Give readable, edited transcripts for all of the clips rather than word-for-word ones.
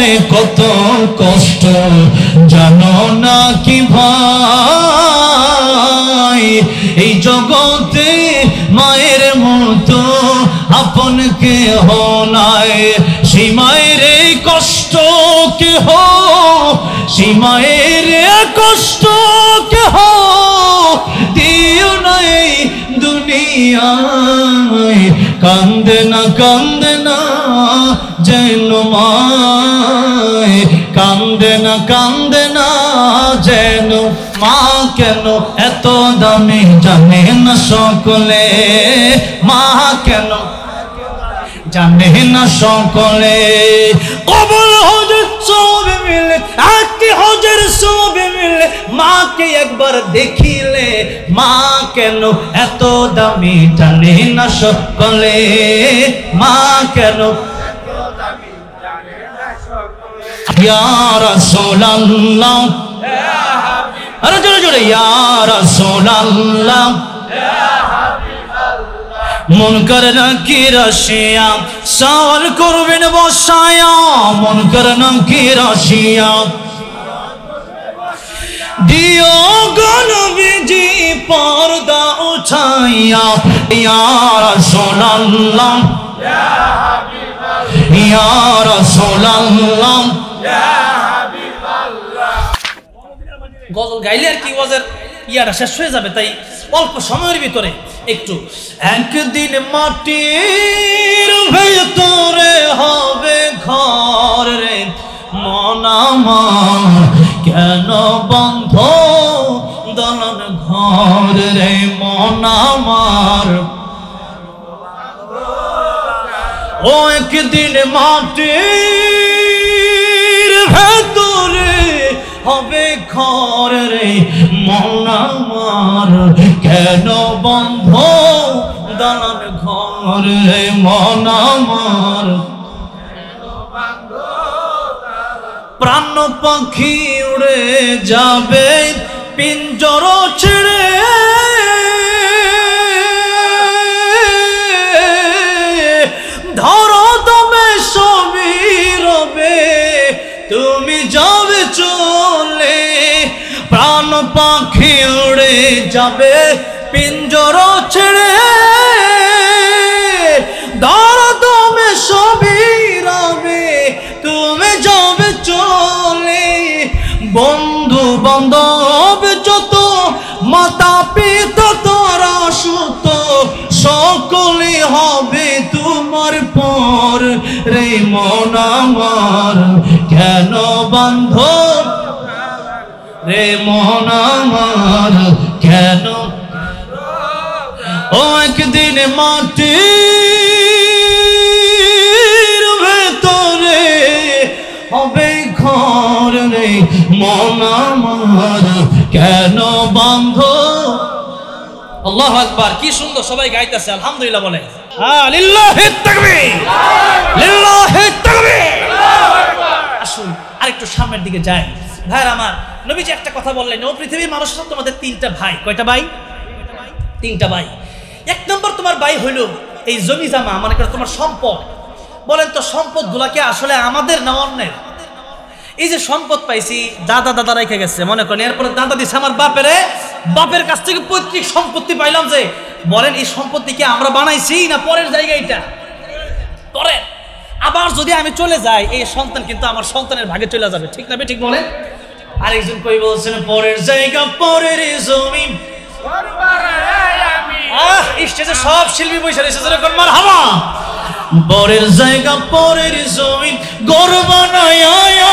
মনে কত কষ্ট জানো না কি ভাই এই জগতে মায়ের মতো আপন কেহ নাই সেই মায়ের কষ্ট কেহ সেই মায়ের কষ্ট কেহ দিও নাই দুনিয়ায় কান্দে না যেন মায় কান্দে না যেন মা কেন এত দামি জানে না সকলে মা কেন জানে না সকলে কবুল হজের সব মিলে একটি হজের সব মিলে মাকে একবার দেখিলে মা কেন এত দামি জানে না সকলে মা কেন এত দামি জানে না সকলে ইয়া রাসূলুল্লাহ ইয়া হাবিব আরে জোরে জোরে ইয়া রাসূলুল্লাহ মুনকার নাকির আসিয়া সওয়াল করবেন বসায়া মুনকার নাকির আসিয়া দিও গো নবীজি পর্দা উঠাইয়া ইয়া রাসূলুল্লাহ ইয়া হাবিবাল্লাহ ইয়া রাসূলুল্লাহ ইয়া হাবিবাল্লাহ গজল গাইলে আর কি ওয়াজের ইয়াটা শেষ হয়ে যাবে তাই অল্প সময়ের ভিতরে একটু একদিন মাটির ভেতরে হবে ঘর রে মন আমার কেন বন্ধ দলন ঘর রে মন আমার ও একদিন মাটির ভেতরে হবে ঘর রে মন আমার কেন বন্ধ দালান ঘর রে মন আমার প্রাণ পাখি উড়ে যাবে পিঞ্জর ছেড়ে ধরো তবে সবই রবে তুমি যাবে চলে প্রাণ পাখি উড়ে যাবে পিঞ্জর ছেড়ে ধরো তুমি সবই রবে তুমি যাবে চলে বন্ধু বান্ধব যত মাতা পিতা তোরা সুত সকলে হবে তোমার পর রে মন আমার কেন বন্ধ রে মন আমার কেন ও একদিন মাটির ভেতরে হবে ঘর রে মন আমার কেন বন্ধ আল্লাহু আকবার কি সুন্দর সবাই গাইতেছে আলহামদুলিল্লাহ বলে হ্যাঁ লিল্লাহিত তাকবীর লিল্লাহিত তাকবীর আল্লাহু আকবার আসুন আরেকটু সামনের দিকে যাই ভাইরা আমার নবীজি একটা কথা বললেন ও পৃথিবীর মানুষরা তোমাদের তিনটা ভাই কয়টা ভাই তিনটা ভাই এক নম্বর তোমার ভাই হইল এই জমি জামা মনে করো তোমার সম্পদ বলেন তো সম্পদগুলা কি আসলে আমাদের না অন্যের এই যে সম্পদ পাইছি দাদা রেখে গেছে মনে করেন এরপরে দাদা দিছে আমার বাপের কাছ থেকে পৈতৃক সম্পত্তি পাইলাম যে বলেন এই সম্পত্তি কি আমরা বানাইছি না পরের জায়গা এটা পরে আবার যদি আমি চলে যাই এই সন্তান কিন্তু আমার সন্তানের ভাগে চলে যাবে ঠিক না ঠিক বলেন আরেকজন কই বলছেন পরের জায়গা পরের জমি স্টেজে সব শিল্পী বসে রয়েছে যেরকম মারহাবা পরের জায়গা পরের জমি ঘর বানায়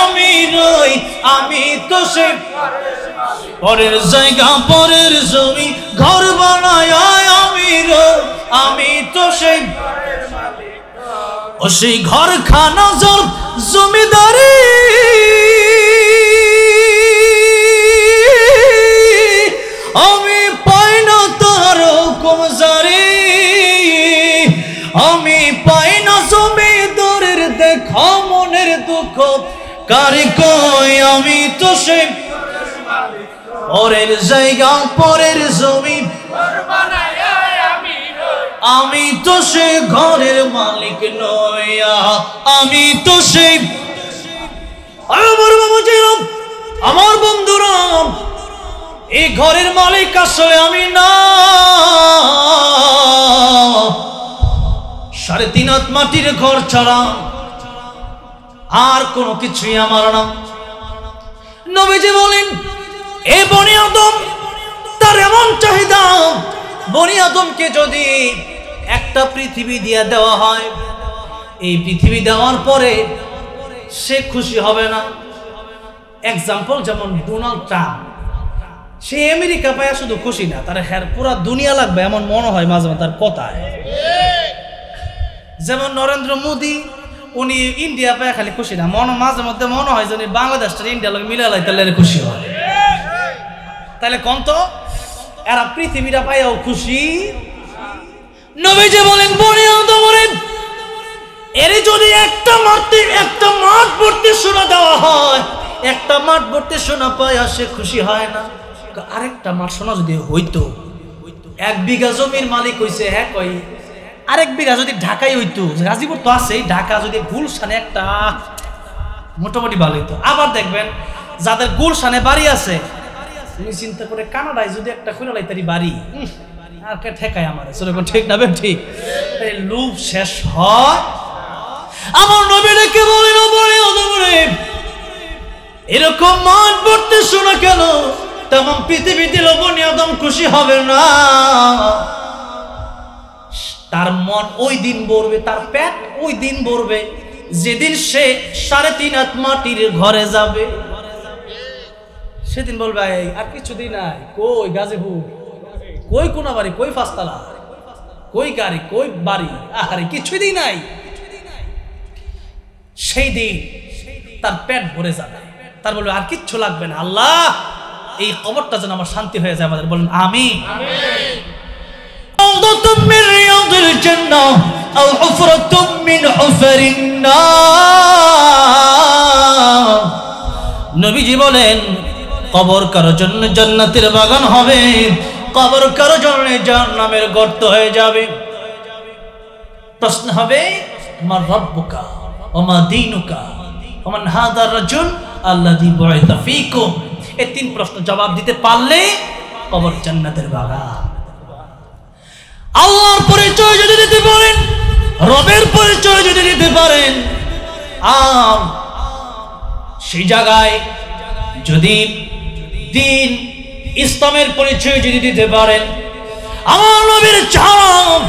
আমি রই আমি তো সে পরের জায়গা পরের জমি ঘর বানায় আমি রই আমি তো সেই ও সেই ঘর খানা জল জমিদারি আমি পাই না তার কমজারি আমি পাই না জমিদারের দেখা মনের দুঃখ কারে কই আমি তো সে পরের জায়গা পরের জমি আমি তো সে ঘরের মালিক নই আমি তো সেই এই ঘরের মালিক আসলে আমি না, 3.5 হাত মাটির ঘর ছাড়া আর কোনো কিছুই আমার না। নবীজি বলেন, এ বনি আদম, তার এমন চাহিদা, বনি আদমকে যদি একটা পৃথিবী দিয়ে দেওয়া হয়, এই পৃথিবী দেওয়ার পরে সে খুশি হবে না। এক্সাম্পল যেমন ডোনাল্ড ট্রাম্প, সে আমেরিকা পায় শুধু খুশি না, তার পুরা দুনিয়া লাগবে এমন মনে হয় মাঝে মাঝে তার কথায়। যেমন নরেন্দ্র মোদী, উনি ইন্ডিয়া পায় খালি খুশি না, মাঝে মধ্যে মনে হয় যে বাংলাদেশটা ইন্ডিয়ার লোক মিলালাই তাহলে খুশি হয়। তাহলে কোন তো এরা পৃথিবীটা পাইও খুশি। নবীজি বলেন, বনি আদম বলেন, এর যদি একটা মাঠ ভর্তি সোনা দেওয়া হয়, একটা মাঠ ভর্তি সোনা পায় সে খুশি হয় না। আরেকটা মাঠ সোনা যদি হইতো, 1 বিঘা জমির মালিক হইছে, হ্যাঁ কই আরেক বিঘা যদি ঢাকায় হইতো, গাজীপুর তো আছেই, ঢাকা যদি গুলশানে একটা মোটামুটি ভালো হইতো। আবার দেখবেন যাদের গুলশানে বাড়ি আছে, তুমি চিন্তা করে কানাডায় যদি একটা খুলে লাইতারি বাড়ি, আর কে ঠেকায় আমার, সেরকম ঠিক না বেন? ঠিক, লোভ শেষ হয়। আমার নবী ডেকে বলেন, এরকম মান পড়তে শোনা কেন? তেমন পৃথিবী দিল বনি আদম খুশি হবে না। তার মন ওই দিন ভরবে, তার পেট ওই দিন ভরবে যেদিন সে 3.5 হাত মাটির ঘরে যাবে। সেদিন বলবে, আর কিছুদিন নাই, কই গাজীপুর, কই কোনা বাড়ি, কই 5 তলা, কই গাড়ি, কই বাড়ি, আরে কিছুদিন নাই। সেই দিন তার পেট ভরে যাবে, তার বলবে আর কিচ্ছু লাগবে না, আল্লাহ এই কবরটা যেন আমার শান্তি হয়ে যায়। আমাদের বলেন আমিন। নবীজি বলেন, কবর কারো জন্য জান্নাতের বাগান হবে, কবর কারো জন্য জাহান্নামের গর্ত হয়ে যাবে। প্রশ্ন হবে, মা রাব্বুকা ওয়া মা দীনুকা ওয়া মান হাদার রাজুল আল্লাযী বুইসা ফীকুম। এই 3 প্রশ্ন জবাব দিতে পারলে কবর জান্নাতের বাগান। আল্লাহর পরিচয় যদি দিতে পারেন, রবের পরিচয় যদি দিতে পারেন, আর সেই জায়গায় যদি দ্বীন ইসলামের পরিচয় যদি দিতে পারেন, আমার নবীর চাম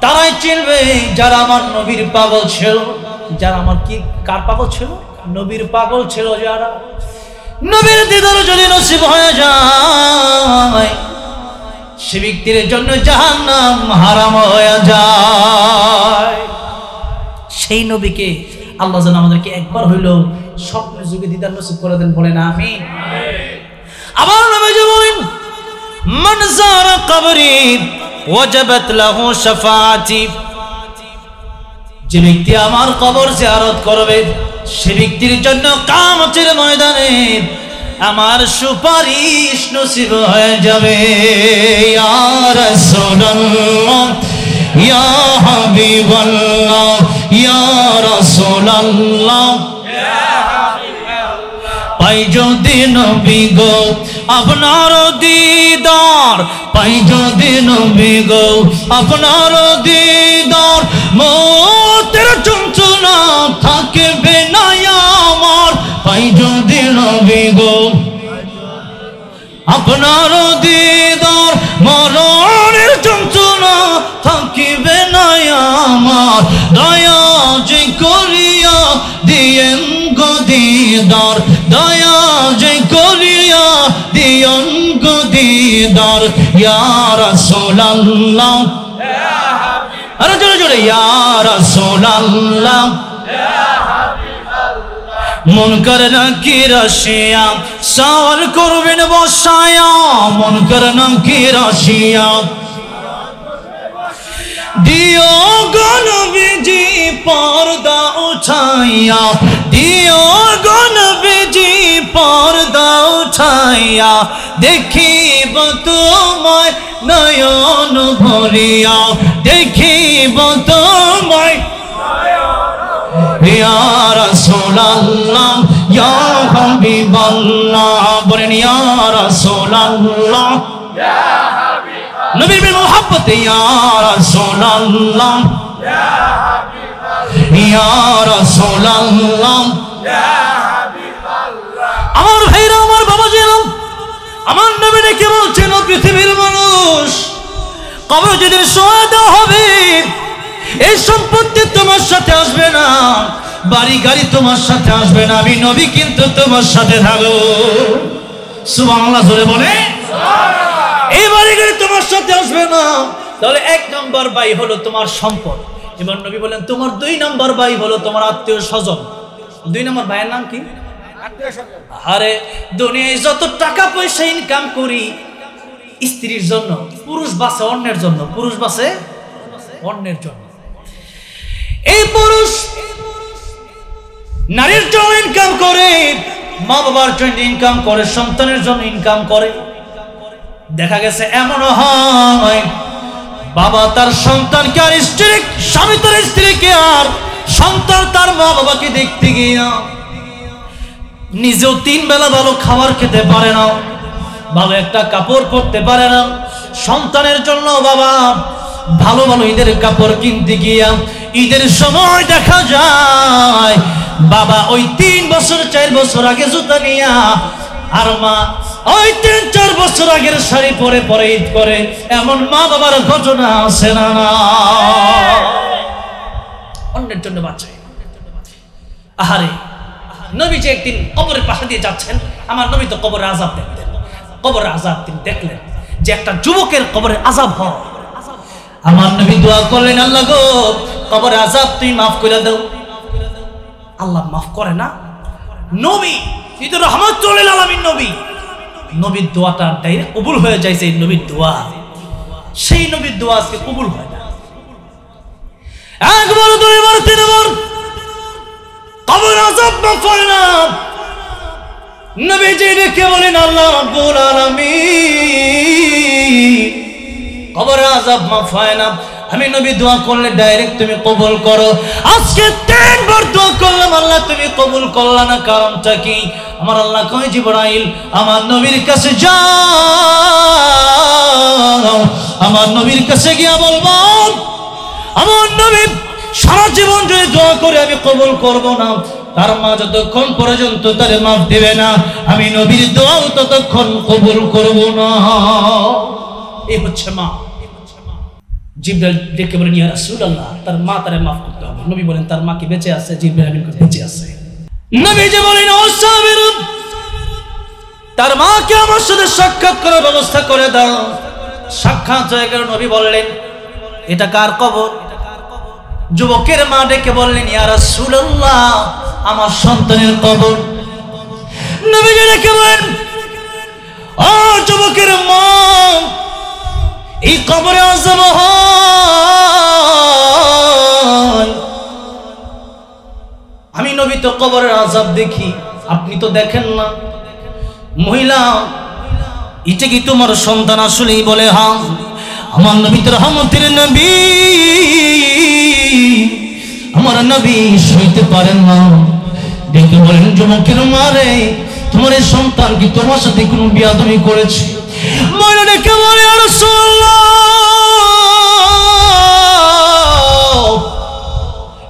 তারাই চিনবে যারা আমার নবীর পাগল ছিল। যারা আমার কি কার পাগল ছিল? নবীর পাগল ছিল। যারা নবীর দিদার যদি নসিব হয়ে যায়, সে ব্যক্তির জন্য জাহান্নাম হারাম হয়ে যায়। সেই নবীকে আল্লাহ যেন আমাদেরকে একবার হইল স্বপ্নের যুগে দিদার নসিব করে দেন, বলেন আমিন। আবার নবীজি বলেন, মান যারা কবরি ওয়াজাবাত লাহু শাফাআতি। যে ব্যক্তি আমার কবর জিয়ারত করবে, সে ব্যক্তির জন্য কিয়ামতের ময়দানে আমার সুপারিশ নসিব হয়ে যাবে। ইয়া রাসূলুল্লাহ, ইয়া হাবিবাল্লাহ, ইয়া রাসূলুল্লাহ, ইয়া হাবিবাল্লাহ। পাই যদি নবী গো আপনার দিদার, পাই যদি নবী গো আপনার দিদার, মওতের যন্ত্রণা থাকবে না আমার। পাই যদি নবী গো আপনার দিদার, মরণের যন্ত্রণা থাকিবে না আমার। দয়া যে করিয়া দিয়েন গো দিদার, দয়া যে করিয়া দিয়েন গো দিদার। ইয়া রাসূলুল্লাহ, আরে জোরে জোরে, ইয়া রাসূলুল্লাহ, মুনকার নাকির আসিয়া সওয়াল করবেন বসায়া, মুনকার নাকির আসিয়া দিও গো নবীজি পর্দা উঠাইয়া, দিও গো নবীজি পর্দা উঠাইয়া, দেখিব তোমায় নয়ন ভরিয়া, দেখিব তোমায়। ইয়া রাসূলুল্লাহ, ইয়া হাবিবাল্লাহ, বলেন ইয়া রাসূলুল্লাহ, ইয়া হাবিবাল্লাহ, নবীর মুহাব্বতে ইয়া রাসূলুল্লাহ, ইয়া হাবিবাল্লাহ, ইয়া রাসূলুল্লাহ, ইয়া হাবিবাল্লাহ। আমার ভাইরা, আমার বাবাজিরা, আমার নবী ডেকে বলছেন, ও পৃথিবীর মানুষ, কবরে যেদিন শোয়া দেওয়া হবে, এই সম্পত্তি তোমার সাথে আসবে না, বাড়ি গাড়ি তোমার সাথে আসবে না, আমি নবী কিন্তু তোমার সাথে থাকবো। সুবহানাল্লাহ জোরে বলে। এই বাড়ি গাড়ি তোমার সাথে আসবে না, তাহলে 1 নম্বর বাই হলো তোমার সম্পদ। এবার নবী বলেন, তোমার 2 নম্বর বাই হলো তোমার আত্মীয় স্বজন। 2 নম্বর ভাইয়ের নাম কি? আরে দুনিয়ায় যত টাকা পয়সা ইনকাম করি স্ত্রীর জন্য, পুরুষ বাসে অন্যের জন্য, পুরুষ বাসে অন্যের জন্য। এই পুরুষ নারীর জন্য ইনকাম করে, মা বাবার জন্য ইনকাম করে, সন্তানের জন্য ইনকাম করে। দেখা গেছে এমন হয়, বাবা তার সন্তানকে আর স্ত্রী, স্বামী তার স্ত্রীকে আর সন্তান তার মা বাবাকে দেখতে গিয়া নিজেও 3 বেলা ভালো খাবার খেতে পারে না, ভালো একটা কাপড় পরতে পারে না। সন্তানের জন্য বাবা ভালো ভালো ঈদের কাপড় কিনতে গিয়া ঈদের সময় দেখা যায় বাবা ওই 3 বছর 4 বছর আগে জুতা নিয়া, আর মা ওই 3-4 বছর আগের শাড়ি পরে পরে ঈদ করে। এমন মা বাবার ঘটনা আছে না? অন্যের জন্য বাঁচে। আহারে, নবী যে একদিন কবরের পাশে দিয়ে যাচ্ছেন, আমার নবী তো কবরের আযাব দেখতেন। কবরের আযাব তিনি দেখলেন যে একটা যুবকের কবরের আযাব হয়। আমার নবী দোয়া করলেন, আল্লাহ গো, কবরের আযাব তুমি মাফ করে দাও। আল্লাহ মাফ করে না। নবী কিন্তু রাহমাতুল লিল আলামিন, নবীর দোয়াটা ডাইরেক্ট কবুল হয়ে যায়। সেই নবীর দোয়া, সেই নবীর দোয়া আজকে কবুল হয় না। 1 বার 2 বার 3 বার কবর আযাব মাফ হয় না। নবীজি ডেকে বলেন, আল্লাহ রাব্বুল আলামিন, কবর আযাব মাফ হয় না। আমি নবী দোয়া করলে ডাইরেক্ট তুমি কবুল করো। আজকে 3 বার দোয়া করলাম, আল্লাহ তুমি কবুল করলা না, কারণটা কি? আমার আল্লাহ কয়, জিবরাইল আমার নবীর কাছে যাও, আমার নবীর কাছে গিয়া বলবো, আমার নবী সারা জীবন যদি দোয়া করে আমি কবুল করব না, তার মা যতক্ষণ পর্যন্ত তারে মাফ দিবে না, আমি নবীর দোয়াও ততক্ষণ কবুল করব না। এই হচ্ছে মা। জিবরাইল ডেকে বলেন, ইয়া রাসূলুল্লাহ, তার মা তারে মাফ করতে হবে। নবী বলেন, তার মা কি বেঁচে আছে? জিবরাইল আমিন বেঁচে আছে। নবী যে বলেন, ও সাবির, তার মাকে আমার সাথে সাক্ষাৎ করার ব্যবস্থা করে দাও। সাক্ষাৎ হয়ে গেল। নবী বললেন, এটা কার কবর? যুবকের মা ডেকে বললেন, ইয়া রাসূলুল্লাহ, আমার সন্তানের কবর। নবী ডেকে বলেন, ও যুবকের মা, এই কবরে আযাব হয়। আমি নবী তো কবরের আযাব দেখি, আপনি তো দেখেন না। মহিলা, এটা কি তোমার সন্তান? আসলেই বলে, হ্যাঁ। আমার নবী তো রহমতের নবী, আমার নবী সইতে পারেন না। দেখে বলেন, যুবকের মারে, তোমার এই সন্তান কি তোমার সাথে কোনো বিয়াদবি করেছে? মহিলা ডেকে বলে, ইয়া রাসূলুল্লাহ,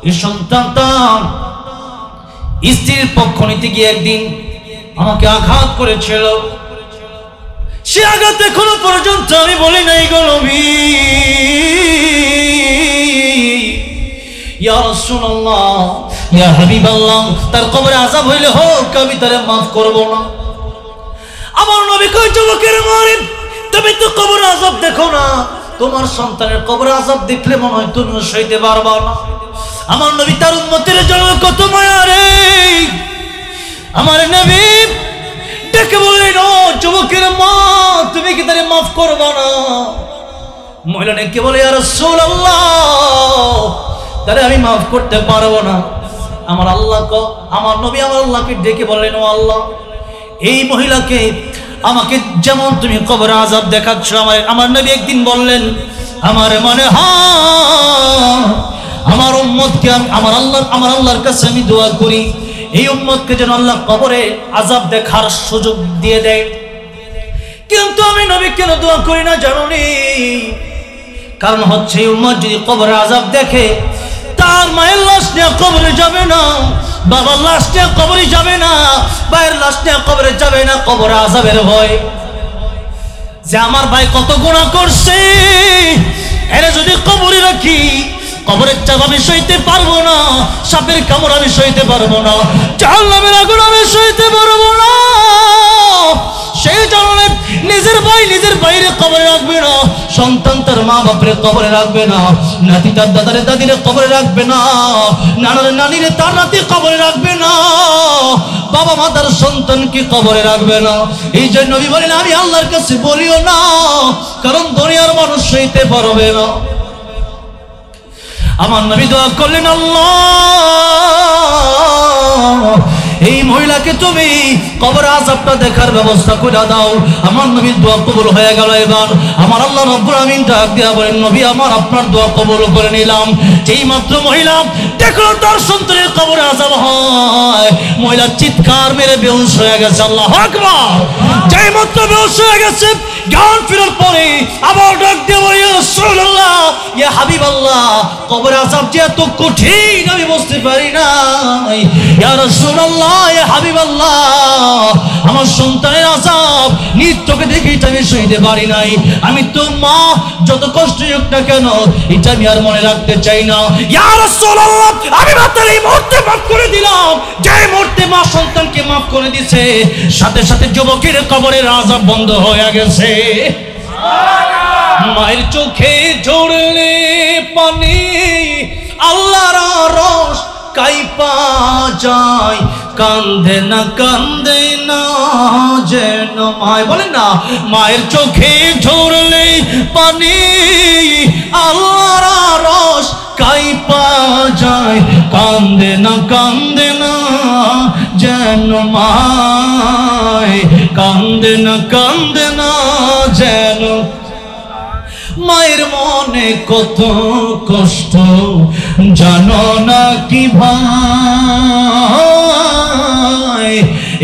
এই সন্তানটা স্ত্রীর পক্ষ নিতে গিয়ে একদিন আমাকে আঘাত করেছিল। সে আঘাত এখনো পর্যন্ত আমি বলি নাই গো নবী। ইয়া রাসূলুল্লাহ, ইয়া হাবিবাল্লাহ, তার কবরে আযাব হইলে হোক, আমি তারে মাফ করব না। আমার নবী কই, যুবকের মারে, তুমি তো কবরে আযাব দেখো না, তোমার সন্তানের কবরে আযাব দেখলে মনে হয় তুমিও সইতে পারবা না। আমার নবী তার উম্মতের জন্য কত মায়া রে। আমার নবী ডেকে বললেন, ও যুবকের মা, তুমি কি তারে মাফ করবা না? মহিলা ডেকে বলে, ইয়া রাসূলুল্লাহ, তারে আমি মাফ করতে পারবো না। আমার নবী আমার আল্লাহকে ডেকে বললেন, ও আল্লাহ, এই মহিলাকে আমাকে যেমন তুমি কবরে আযাব দেখাচ্ছ, আমার নবী একদিন বললেন, আমার মনে হয় আমার উম্মতকে আমার আল্লাহর কাছে আমি দোয়া করি, এই উম্মতকে যেন আল্লাহ কবরে আযাব দেখার সুযোগ দিয়ে দেয়। কিন্তু আমি নবী কেন দোয়া করি না জানুনি? কারণ হচ্ছে এই উম্মত যদি কবরে আযাব দেখে, তার মায়ের লাশ নিয়ে কবরে যাবে না, বাবার লাশ নিয়ে কবরে যাবে না, ভাইয়ের লাশ নিয়ে কবরে যাবে না, কবরে আযাবের ভয় যে আমার ভাই কত গুনাহ করছে, এরা যদি কবরে রাখি কবরের চাপ আমি সইতে পারবো না, সাপের কামড় আমি সইতে পারবো না, জাহান্নামের আগুন আমি সইতে পারবো না। সেই কারণে নিজের ভাই নিজের বাইরে কবরে রাখবে না, সন্তান তার মা বাপের কবরে রাখবে না, নাতি তার দাদারে দাদিরে কবরে রাখবে না, নানারে নানিরে তার নাতি কবরে রাখবে না, বাবা মা তার সন্তানকে কবরে রাখবে না। এই জন্য নবী বলেন আমি আল্লাহর কাছে বলিও না, কারণ দুনিয়ার মানুষ সইতে পারবে না। আমার নবী দোয়া করলেন, আল্লাহ এই মহিলাকে তুমি কবর আযাবটা দেখার ব্যবস্থা করে দাও। আমার নবীর দোয়া কবুল হয়ে গেল। এবার আমার আল্লাহ রাব্বুল আমিন ডাক দিয়া বলেন, নবী আমার আপনার দোয়া কবুল করে নিলাম। যেই মাত্র মহিলা দেখলো তার সন্তানের কবরে আযাব হয়, মহিলা চিৎকার মেরে বেহুশ হয়ে গেছে। আল্লাহু আকবার। যেই মাত্র বেহুশ হয়ে গেছে, জ্ঞান ফেরার পরে আবার ডাক দিয়ে বলে, ইয়া রাসূলুল্লাহ, ইয়া হাবিবাল্লাহ, কবরে আযাব যে এত কঠিন আমি বুঝতে পারি নাই। ইয়া রাসূলুল্লাহ, ইয়া হাবিবাল্লাহ, আমার সন্তানের আযাব নিজ চোখে দেখে এটা আমি সইতে পারি নাই। আমি তো মা, যত কষ্ট হোক না কেন এটা আমি আর মনে রাখতে চাই না। ইয়া রাসূলুল্লাহ, আমি মাত্র এই মুহূর্তে মাফ করে দিলাম। যে মুহূর্তে মা সন্তানকে মাফ করে দিছে, সাথে সাথে যুবকের কবরের আযাব বন্ধ হয়ে গেছে। মায়ের চোখে ঝরলে পানি, আল্লাহর আরশ কাইপা যায়, কান্দে না যেন মায়। বলেন না, মায়ের চোখে ঝরলে পানি, আল্লাহর আরশ কাইপা যায়, কান্দে না যেন মায়, কান্দে না যেন। মায়ের মনে কত কষ্ট জানো না কি ভাই,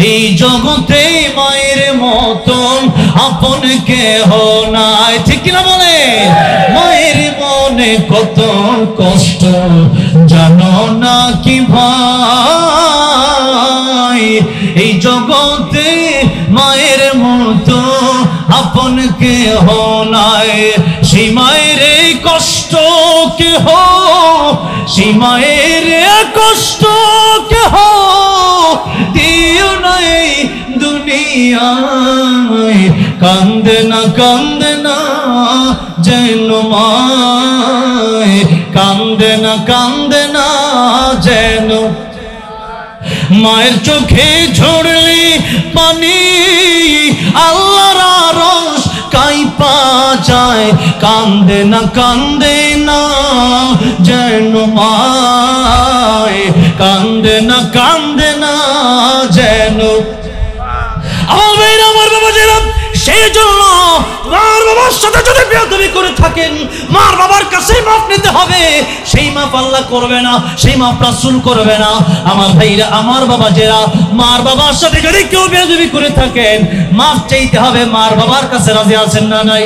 এই জগতে মায়ের মতন আপন কেহ নাই। ঠিক কিনা বলে? মায়ের মনে কত কষ্ট জানো না কি ভাই, এই জগতে মায়ের মতো আপন কেহ নাই। সেই মায়ের কষ্ট কেহ, সেই মায়ের কষ্ট কেহ দিও নাই দুনিয়ায়, কান্দে না যেন মায়, কান্দে না যেন। মায়ের চোখে ঝরলে পানি, আল্লাহর আরশ কাইপা যায়, কান্দে না যেন মায়, কান্দে না যেন। আমার বাবা যেরকম, সেই জন্য মার বাবার সাথে যদি বেয়াদবি করে থাকেন, মার বাবার কাছে মাফ নিতে হবে। সেই মাফ আল্লাহ করবে না, সেই মাফ রাসূল করবে না। আমার ভাইরা, আমার বাবা যারা মার বাবার সাথে যদি কেউ বেয়াদবি করে থাকেন, মাফ চাইতে হবে। মার বাবার কাছে রাজি আছেন না নাই?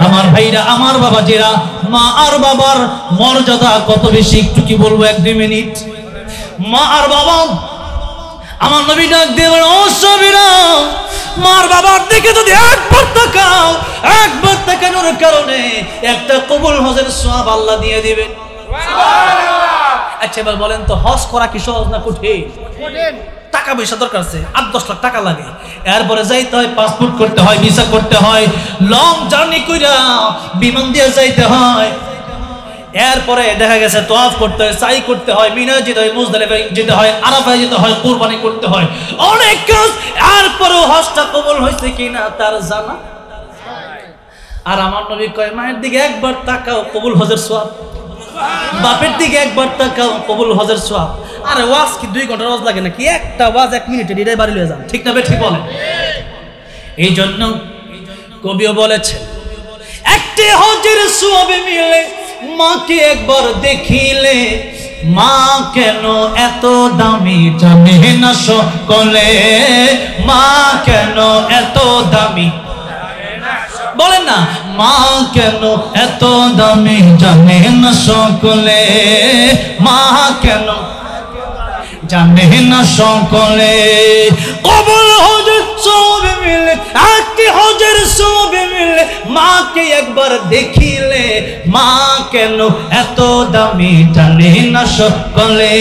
আমার ভাইরা, আমার বাবা যারা, মা আর বাবার মর্যাদা কত বেশি, একটু কি বলবো 1-2 মিনিট। মা আর বাবা, আমার নবী ডাক দিয়ে বলেন, ও সাবিরা, মার বাবার দিকে যদি একবার তাকানোর কারণে একটা কবুল হজের সওয়াব আল্লাহ দিয়ে দিবেন। আচ্ছা এবার বলেন তো, হজ করা কি সহজ না কঠিন? টাকা পয়সা দরকার আছে, 8-10 লাখ টাকা লাগে। এরপরে যাইতে হয়, পাসপোর্ট করতে হয়, ভিসা করতে হয়, লং জার্নি কইরা বিমান দিয়ে যাইতে হয়। এরপরে দেখা গেছে তওয়াফ করতে হয়, সাই করতে হয়, মিনা যেতে হয়, মুজদালিফায় যেতে হয়, আরাফায় যেতে হয়, কুরবানি করতে হয়, অনেক কাজ। এরপরে হজটা কবুল হয়েছে কিনা তার জানা। আর আমার নবী কয়, মায়ের দিকে একবার তাকাও, কবুল হজের সওয়াব। বাপের দিকে একবার তাকাও, কবুল হজের সওয়াব। আরে ওয়াজ কি 2 ঘন্টা ওয়াজ লাগে নাকি? একটা ওয়াজ 1 মিনিটে এটাই বাড়ি লয়ে যান। ঠিক না ঠিক বলে? এই জন্য কবিও বলেছে, একটি হজের সওয়াবে মিলে মাকে একবার দেখিলে মা কেন এত দামি জানে না সকলে, মা কেন এত দামি বলেন না, মা কেন এত দামি জানে না সকলে, মা কেন জানে না সকলে। কবুল হজের সব মিলে, একটি হজের সব মিলে, মাকে একবার দেখিলে, মা কেন এত দামি জানে না সকলে,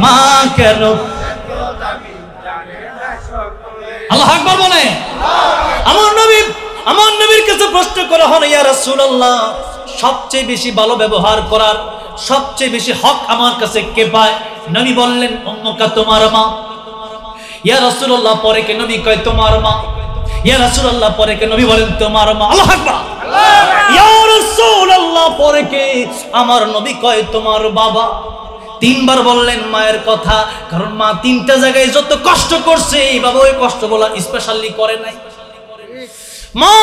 মা কেন আল্লাহু আকবার বলে। আমার নবীর কাছে প্রশ্ন করা হলো, ইয়া রাসূলুল্লাহ, সবচেয়ে বেশি ভালো ব্যবহার করার সবচেয়ে বেশি হক আমার কাছে কে পায়? নবী বললেন, উম্মুকা, তোমার মা। ইয়া রাসূলুল্লাহ, পরে কে? নবী কয় তোমার মা। ইয়া রাসূলুল্লাহ, পরে কে? নবী বলেন তোমার মা। আল্লাহু আকবার। ইয়া রাসূলুল্লাহ, পরে কে? আমার নবী কয় তোমার বাবা। তিনবার বললেন মায়ের কথা, কারণ মা তিনটা জায়গায় যত কষ্ট করছে, বাবা ওই কষ্টগুলো স্পেশালি করে নাই। মা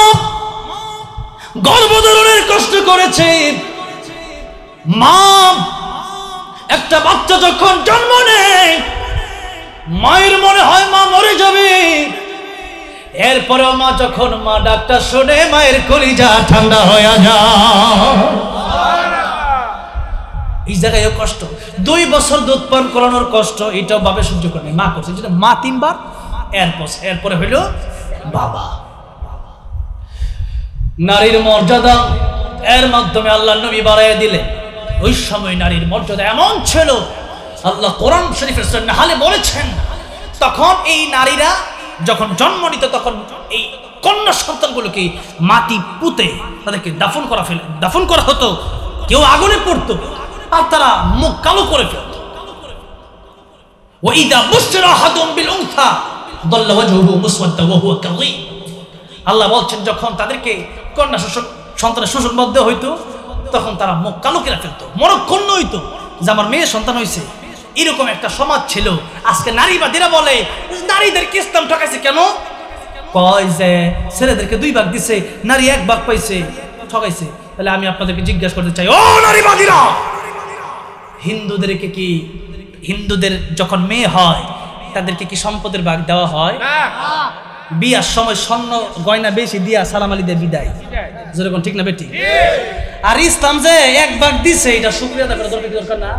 গর্ভধারণের কষ্ট করেছে। মা একটা বাচ্চা যখন জন্ম নেয়, মায়ের মনে হয় মা মরে যাবে। এরপরেও মা যখন মা ডাক্তার শুনে, মায়ের কলিজা ঠান্ডা হয়ে যায়। এই জায়গায় কষ্ট। 2 বছর দুধ পান করানোর কষ্ট, এটাও বাবা সহ্য করে মা করছে। মা 3 বার, এরপরে হইল বাবা। নারীর মর্যাদা এর মাধ্যমে আল্লাহ নবী বাড়াইয়া দিলেন। ওই সময় নারীর মর্যাদা এমন ছিল, আল্লাহ কোরআন শরীফের সূরা নাহলে বলেছেন, তখন এই নারীরা যখন জন্ম নিত, তখন এই কন্যা সন্তানগুলোকে মাটি পুঁতে তাদেরকে দাফন করা হতো। কেউ আগুনে পড়তো আর তারা মুখ কালো করে ফেলত। ওয়াইদা বুশরা আহাদুম বিল উনসা দাল্লা ওয়াজহুহু মুসওয়াদ্দা ওয়া হুয়া কাযীম। আল্লাহ বলছেন, যখন তাদেরকে কন্যা সন্তানের শোষণ মধ্যে হইতো, তখন তারা মুখ কালো করে ফেলতো, মরক্ষণ্য হইতো যে আমার মেয়ে সন্তান হয়েছে। এরকম একটা সমাজ ছিল। আজকে নারীবাদীরা বলে নারীদেরকে ইসলাম ঠকাইছে। কেন? কয় যে ছেলেদেরকে 2 ভাগ দিছে, নারী 1 ভাগ পাইছে, ঠকাইছে। তাহলে আমি আপনাদেরকে জিজ্ঞাসা করতে চাই, ও নারীবাদীরা, হিন্দুদের যখন মেয়ে হয় তাদেরকে কি সম্পদের ভাগ দেওয়া হয়? বিয়ার সময় স্বর্ণ গয়না বেশি দিয়া সালাম আলী দিয়ে বিদায়, যেরকম ঠিক না বেটি? আর ইসলাম যে 1 ভাগ দিছে, এটা শুকরিয়া আদায় করা দরকার না?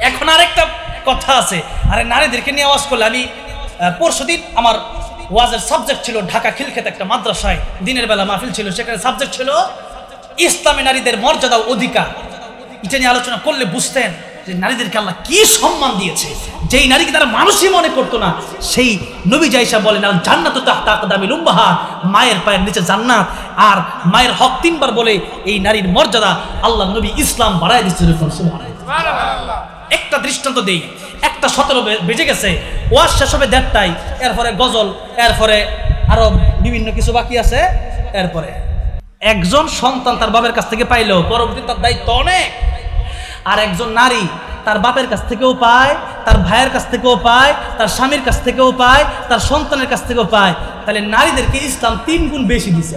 এখন আরেকটা কথা আছে, আরে নারীদেরকে নিয়ে আওয়াজ করলে, আমি পরশুদিন আমার ওয়াজের সাবজেক্ট ছিল ঢাকা খিলক্ষেত একটা মাদ্রাসায়, দিনের বেলা মাহফিল ছিল, সেখানে সাবজেক্ট ছিল ইসলামী নারীদের মর্যাদা অধিকার। এটা নিয়ে আলোচনা করলে বুঝতেন যে নারীদেরকে আল্লাহ কি সম্মান দিয়েছে। যেই নারীকে তারা মানুষই মনে করতো না, সেই নবী জাইসা বলেন, আল জান্নাতু তাহতা আকদামিল উম্মাহাত, মায়ের পায়ের নিচে জান্নাত। আর মায়ের হক 3 বার বলে এই নারীর মর্যাদা আল্লাহ নবী ইসলাম বাড়ায় দিচ্ছে। সুবহানাল্লাহ। একটা দৃষ্টান্ত দেই, 1:17 বেজে গেছে, ওয়াজ শেষ হবে 1:30টায়, এরপরে গজল, এরপরে আরো বিভিন্ন কিছু বাকি আছে। এরপরে একজন সন্তান তার বাবার কাছ থেকে পাইলো, পরবর্তী তার দায়িত্ব অনেক। আর একজন নারী তার বাপের কাছ থেকেও পায়, তার ভাইয়ের কাছ থেকেও পায়, তার স্বামীর কাছ থেকেও পায়, তার সন্তানের কাছ থেকেও পায়। তাহলে নারীদেরকে ইসলাম 3 গুণ বেশি দিছে।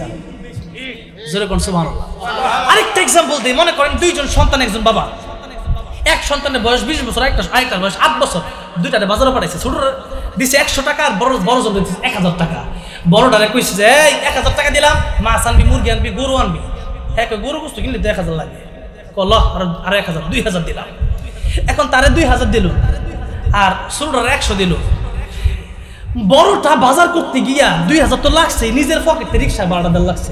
যেরকম সুবহানাল্লাহ। আরেকটা এক্সাম্পল দিই, মনে করেন 2 জন সন্তান, একজন বাবা। এক সন্তানের বয়স 20 বছর, আরেকটার বয়স 8 বছর। 2টারে বাজারে পাঠাইছে, ছোটরা দিছে 100 টাকা, আর বড় জন দিচ্ছে 1000 টাকা। বড়টারে কইছে যে এই 1000 টাকা দিলাম, মাছ আনবি, মুরগি আনবি, গরু আনবি। হ্যাঁ, গরু বস্তু কিনলে 1000 লাগে। কল আর 1000, 2000 দিলাম। এখন তারে 2000 দিল, আর ছোটটারে 100 দিল। বড়টা বাজার করতে গিয়া 2000 তো লাগছে, নিজের পকেটে রিক্সা ভাড়া দেওয়া লাগছে।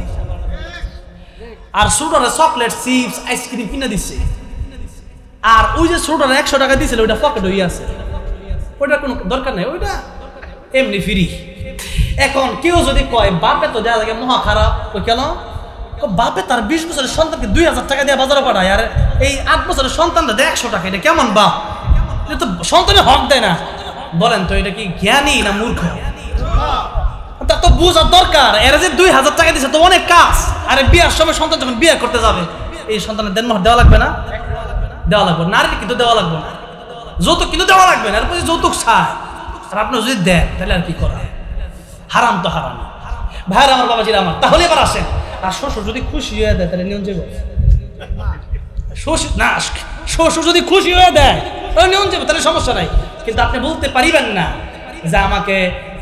আর ছোটটারে চকলেট, চিপস, আইসক্রিম কিনে দিচ্ছে। আর ওই যে ছোটটারে 100 টাকা দিয়েছিল, ওইটা পকেট হয়ে আছে, ওইটা কোনো দরকার নেই, ওইটা এমনি ফ্রি। এখন কেউ যদি কয় বাপে তো দেওয়া লাগে মহা খারাপ, ওই কেন? বাপে তার 20 বছরের সন্তানকে 2000 টাকা দিয়ে বাজারে পাঠায়, আর এই 8 বছরের সন্তানটা দেয় 100 টাকা। এটা কেমন বাপ? এটা তো সন্তানের হক দেয় না। বলেন তো এটা কি জ্ঞানী না মূর্খ? তার তো বোঝার দরকার। এরা যে 2000 টাকা দিচ্ছে তো অনেক কাজ। আরে বিয়ার সময় সন্তান যখন বিয়ে করতে যাবে, এই সন্তানের দেনমোহর দেওয়া লাগবে না? দেওয়া লাগবে। নারীর কিন্তু দেওয়া লাগবে না, যৌতুক কিন্তু দেওয়া লাগবে না। এরপর যৌতুক চায়, আর আপনি যদি দেন তাহলে আর কি করা? হারাম তো হারাম। ভাইয়ের আমার, বাবাজিরা আমার, তাহলে এবার আসেন। আর শ্বশুর যদি খুশি হয়ে দেয় তাহলে নিয়ন যাবে। শ্বশুর না, শ্বশুর যদি খুশি হয়ে দেয় নিয়ম যাবে, তাহলে সমস্যা নাই। কিন্তু আপনি বলতে পারিবেন না যে আমাকে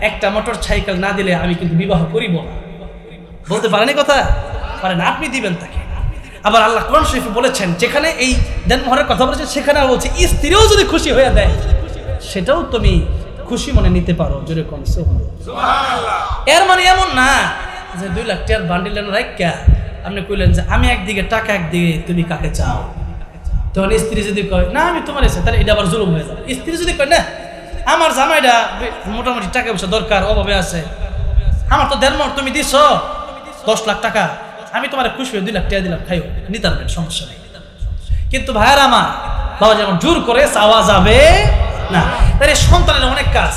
একটা মোটর সাইকেল না দিলে আমি কিন্তু বিবাহ করিব না। বলতে পারেন এই কথা? পারেন, আপনি দিবেন তাকে। আবার আল্লাহ কোরআন শরীফে বলেছেন, যেখানে এই দেনমোহরের কথা বলেছেন সেখানে বলছে স্ত্রীও যদি খুশি হয়ে দেয় সেটাও তুমি খুশি মনে নিতে পারো। জোরে কোন সুবহানাল্লাহ। এর মানে এমন না যে 2 লাখ টাকার বান্ডিল রাখা আপনি কইলেন যে আমি একদিকে টাকা একদিকে তুমি কাকে চাও। তখন স্ত্রী যদি কয় না আমি তোমার ইচ্ছা, তাহলে এটা আবার জুলুম হয়ে যাবে। স্ত্রী যদি কয় না আমার জামাইটা মোটামুটি টাকা পয়সা দরকার, অভাবে আছে, আমার তো দেড়মোহর তুমি দিছ 10 লাখ টাকা, আমি তোমার খুশি হয়ে 2 লাখ টাকা দিলাম, খাইও, নিতে পারবেন, সমস্যা নেই। কিন্তু ভাইয়ার আমার বাবা যেমন জোর করে চাওয়া যাবে না। তাই সন্তানের অনেক কাজ।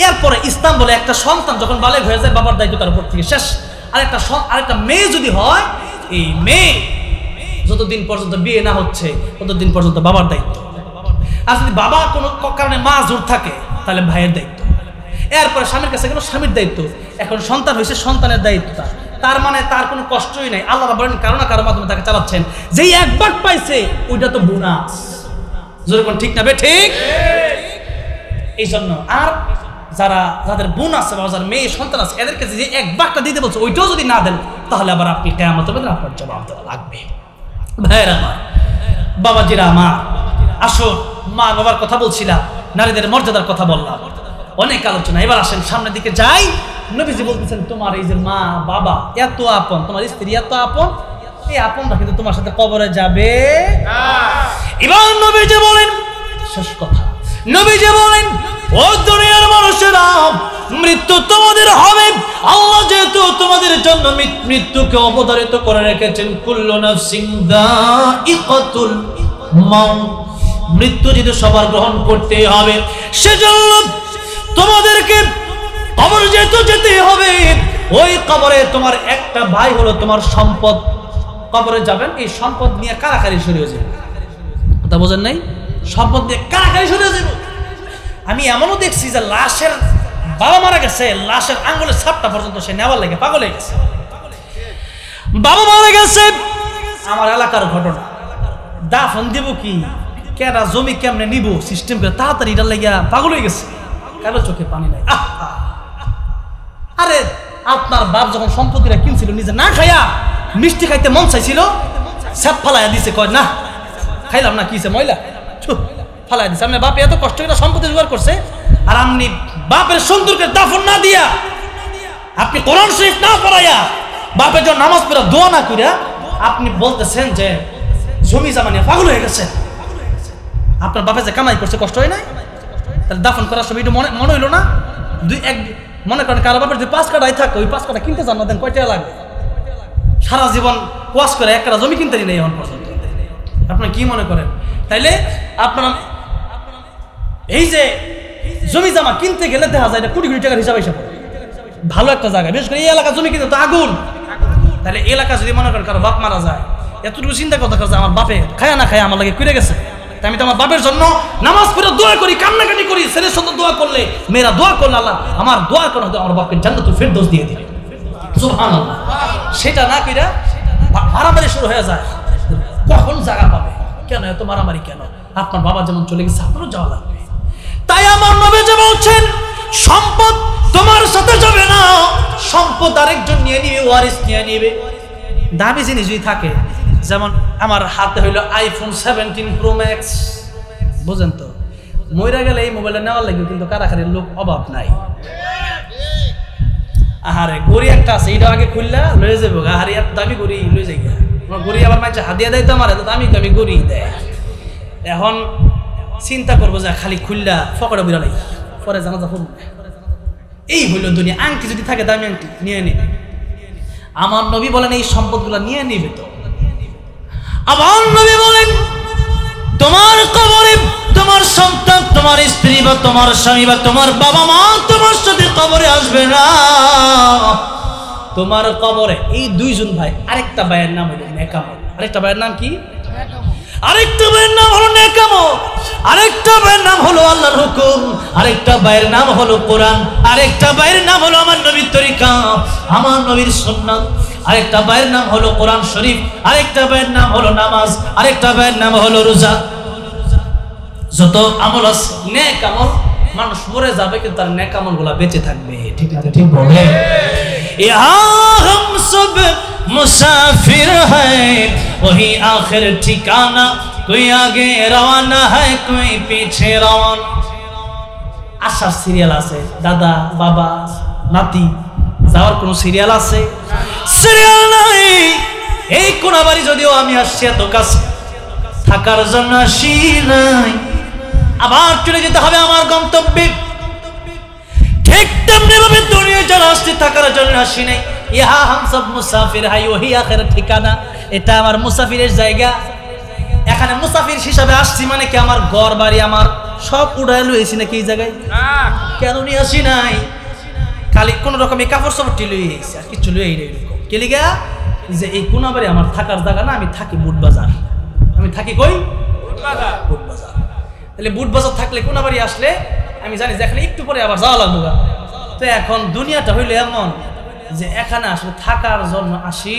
এরপরে ইসলাম বলে একটা সন্তান যখন বালেগ হয়ে যায় বাবার দায়িত্ব তার উপর থেকে শেষ। আরেকটা মেয়ে যদি হয়, এই মেয়ে যতদিন পর্যন্ত বিয়ে না হচ্ছে ততদিন পর্যন্ত বাবার দায়িত্ব। আর যদি বাবা কোনো কারণে মা জোর থাকে তাহলে ভাইয়ের দায়িত্ব। এরপরে স্বামীর কাছে গেল স্বামীর দায়িত্ব। এখন সন্তান হয়েছে সন্তানের দায়িত্ব। তার মানে তার কোনো কষ্টই নাই। আল্লাহ বলেন কারো না কারো মাধ্যমে তাকে চালাচ্ছেন। যেই একবার পাইছে ওইটা তো বোনাস। যেরকম ঠিক না বে ঠিক? এই জন্য আর যাদের বোন আছে বা যাদের মেয়ে সন্তান আছে এদেরকে যে 1 ভাগটা দিতে বলছে ওইটাও যদি না দেন তাহলে আবার আপনি কিয়ামত হবে, আপনার জবাব দেওয়া লাগবে। ভাইয়েরা আমার, বাবাজিরা আমার, আসুন মা বাবার কথা বলছিলাম, নারীদের মর্যাদার কথা বললাম, অনেক আলোচনা। এবার আসেন সামনের দিকে যাই। নবীজি বলতেছেন তোমার এই যে মা বাবা এত আপন, তোমার স্ত্রী এত আপন, এই আপনটা কিন্তু তোমার সাথে কবরে যাবে। এবার নবীজি বলেন, শেষ কথা, নবীজি বলেন ও দুনিয়ার মানুষেরা, মৃত্যু তোমাদের হবে। আল্লাহ যেহেতু তোমাদের জন্য মৃত্যুকে অবধারিত করে রেখেছেন, কুল্লু নাফসিন যায়িকাতুল মাউত, মৃত্যু যেহেতু সবার গ্রহণ করতে হবে, সেজন্য তোমাদেরকে কবর যেহেতু যেতে হবে, ওই কবরে তোমার একটা ভাই হলো তোমার সম্পদ, কবরে যাবেন, এই সম্পদ নিয়ে কারাকারি শুরু হয়ে যাবে। কথা বোঝেন নাই? সম্পদ নিয়ে কারাকারি শুরু হয়ে যাবে। আমি এমনও দেখছি যে লাশের বাবা মারা গেছে, লাশের আঙ্গুলের ছাপটা পর্যন্ত সে নেওয়ার লাগে পাগল হয়ে গেছে। বাবা মারা গেছে, আমার এলাকার ঘটনা, দাফন দিব কি, কেরা জমি কেমনে নিব সিস্টেম করে তাড়াতাড়ি এটা লাগিয়া পাগল হয়ে গেছে, কারো চোখে পানি নাই। আরে আপনার বাপ যখন সম্পত্তিটা কিনছিল নিজে না খাইয়া মিষ্টি খাইতে মন চাইছিল, স্যাপ ফালাইয়া দিছে, কয় না খাইলাম না, কিছে ময়লা ফালাই দিছে। আপনি বাপে এত কষ্ট করে সম্পত্তি জোগাড় করছে, আর আপনি বাপের সুন্দরকে দাফন না দিয়া, আপনি কোরআন শরীফ না পড়াইয়া, বাপের জন্য নামাজ পড়া দোয়া না করিয়া আপনি বলতেছেন যে জমি জামা নিয়ে পাগল হয়ে গেছে। আপনার বাপে যে কামাই করছে কষ্ট হয় নাই? তাহলে দাফন করার সময় একটু মনে হইলো না? মনে করেন কারো বাপের যদি 5 কাঠাই থাকে, ওই 5 কাঠা কিনতে জানা দেন কয় টাকা লাগবে? সারা জীবন ওয়াশ করে 1 কাঠা জমি কিনতে নেই এখন পর্যন্ত। আপনার কি মনে করেন? তাইলে আপনার এই যে জমি জামা কিনতে গেলে দেখা যায় এটা কোটি কোটি টাকার হিসাব হিসাব ভালো একটা জায়গা, বিশেষ করে এই এলাকা জমি কিনতে তো আগুন। তাহলে এলাকা যদি মনে করেন কারো বাপ মারা যায়, এতটুকু চিন্তা করতে যে আমার বাপে খায়া না খায়া আমার লাগে করে গেছে, তাই আমি তো আমার বাপের জন্য নামাজ পড়ে দোয়া করি, কান্নাকাটি করি, ছেলের সাথে দোয়া করলে, মেয়েরা দোয়া করলে আল্লাহ আমার দোয়া করে আমার বাপকে জান্নাতুল ফেরদৌস দিয়ে দিবে। সুবহানাল্লাহ। সেটা না কইরা মারামারি শুরু হয়ে যায়, কখন জায়গা পাবে? কেন এত মারামারি কেন? আপনার বাবা যেমন চলে গেছে আপনারও যাওয়া লাগবে। তাই আমার নবী যে বলছেন সম্পদ তোমার সাথে যাবে না, সম্পদ আরেকজন নিয়ে নিবে, ওয়ারিস নিয়ে নিবে। দামি জিনিস যদি থাকে, যেমন আমার হাতে হইলো আইফোন 17 প্রো ম্যাক্স, বুঝেন তো, মইরা গেলে এই মোবাইলটা নেওয়ার লাগে কিন্তু কারাকারির লোক অভাব নাই। আহারে গড়ি একটা আছে, এটা আগে খুললা লয়ে যাবো, আহারে এত দামি গড়ি লয়ে যাই, গড়ি আবার মাঝে হাদিয়া দেয় তো আমার, এত দামি দামি গড়ি দেয়। এখন চিন্তা করবো যে খালি খুললা ফকড়ে বিড়ালাই পরে জানাজা করবো। এই হইল দুনিয়া। আংটি যদি থাকে দামি আংটি নিয়ে নিবে। আমার নবী বলেন এই সম্পদগুলো নিয়ে নিবে। তো আমার নবী বলেন তোমার কবরে তোমার সন্তান, তোমার স্ত্রী বা তোমার স্বামী বা তোমার বাবা মা তোমার সাথে কবরে আসবে না। তোমার কবরে এই 2 জন ভাই, আরেকটা ভাইয়ের নাম হলো নেকামত। আরেকটা ভাইয়ের নাম কি? আরেকটা ভাইয়ের নাম হলো নেকামত, আরেকটা ভাইয়ের নাম হলো আল্লাহর হুকুম, আরেকটা ভাইয়ের নাম হলো কোরআন, আরেকটা ভাইয়ের নাম হলো আমার নবীর তরিকা, আমার নবীর সুন্নাত, আরেকটা ভাইয়ের নাম হলো কোরআন শরীফ, আরেকটা ভাইয়ের নাম হলো নামাজ, আরেকটা ভাইয়ের নাম হলো রোজা। যত আমল আছে নেক আমল, মানুষ মরে যাবে কিন্তু তার নেক আমলগুলো বেঁচে থাকবে। ঠিক আছে, ঠিক বলে। यहाँ हम सब मुसाफिर हैं, वही आखिर ठिकाना, कोई आगे रवाना है, कोई पीछे रवाना। আসার সিরিয়াল আছে, দাদা বাবা নাতি যাওয়ার কোন সিরিয়াল আছে? সিরিয়াল নাই। এই কোনাবাড়ি যদিও আমি আসছি এত কাছে, থাকার জন্য আসি নাই, আবার চলে যেতে হবে আমার গন্তব্যে। ঠিক তেমনি ভাবে দুনিয়া যারা আসছে থাকার জন্য আসি নাই। ইহা হাম সব মুসাফির হাই ওহি আখির ঠিকানা, এটা আমার মুসাফিরের জায়গা। এখানে মুসাফির হিসাবে আসছি মানে কি আমার ঘর বাড়ি আমার সব উড়াই লইছি নাকি এই জায়গায়? কেন নিয়ে আসি নাই? খালি কোন রকমের কাপড় সাপড়টি লই এসেছি, আর কিছু লই এরকম কেলিগা যে এই কোনাবাড়ি আমার থাকার জায়গা না, আমি থাকি বুট বাজার। আমি থাকি কই? বুট বাজার। তাহলে বুট বাজার থাকলে কোনাবাড়ি আসলে আমি জানি যে এখানে একটু পরে আবার যাওয়া লাগবে। তো এখন দুনিয়াটা হইলো এমন যে এখানে আসলে থাকার জন্য আসি